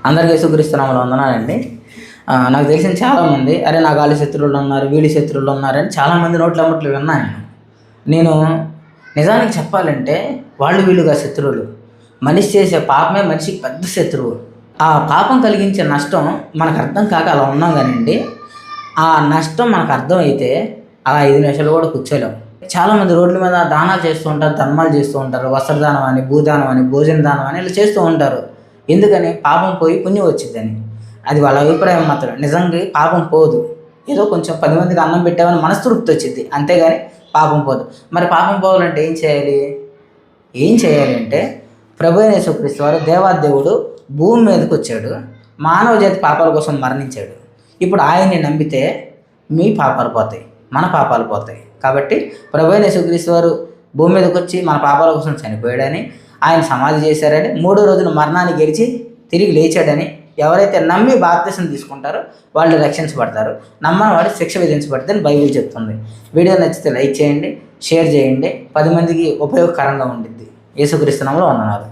అందరికీ యేసుక్రీస్తు నామములో వందనాలండి. నాకు తెలిసిన చాలామంది అరే నాకు వాళ్ళ శత్రువులు ఉన్నారు, వీడి శత్రువులు ఉన్నారని చాలామంది నోట్లమ్మట్లు విన్నాను. నేను నిజానికి చెప్పాలంటే వాళ్ళు వీళ్ళుగా శత్రువులు. మనిషి చేసే పాపమే మనిషికి పెద్ద శత్రువు. ఆ పాపం కలిగించే నష్టం మనకు అర్థం కాక అలా ఉన్నాం కానివ్వండి, ఆ నష్టం మనకు అర్థమైతే అలా 5 నిమిషాలు కూడా కూర్చోలేము. చాలామంది రోడ్ల మీద దానాలు చేస్తూ ఉంటారు, ధర్మాలు చేస్తూ ఉంటారు. వస్త్రదానం అని, భూదానం అని, భోజన దానం అని ఇలా చేస్తూ ఉంటారు. ఎందుకని? పాపం పోయి పుణ్యం వచ్చిందని. అది వాళ్ళ అభిప్రాయం మాత్రం. నిజంగా పాపం పోదు. ఏదో కొంచెం 10 మందికి అన్నం పెట్టామని మనస్తృప్తి వచ్చింది, అంతేగాని పాపం పోదు. మరి పాపం పోవాలంటే ఏం చేయాలి? ఏం చేయాలి అంటే ప్రభువైన యేసుక్రీస్తు వారు దేవాదేవుడు భూమి మీదకి వచ్చాడు, మానవ జాతి పాపాల కోసం మరణించాడు. ఇప్పుడు ఆయన్ని నమ్మితే మీ పాపాలు పోతాయి, మన పాపాలు పోతాయి. కాబట్టి ప్రభువైన యేసుక్రీస్తు వారు భూమి మీదకి వచ్చి మన పాపాల కోసం చనిపోయాడని, ఆయన సమాధి చేశారని, 3వ రోజున మరణాన్ని గెలిచి తిరిగి లేచాడని ఎవరైతే నమ్మి బాప్తిసం తీసుకుంటారో వాళ్ళు రక్షించబడతారు. నమ్మని వాడు శిక్ష విధించబడుతుందని బైబిల్ చెప్తుంది. వీడియో నచ్చితే లైక్ చేయండి, షేర్ చేయండి. 10 మందికి ఉపయోగకరంగా ఉండిద్ది. యేసుక్రీస్తు నామములో వందనాలు.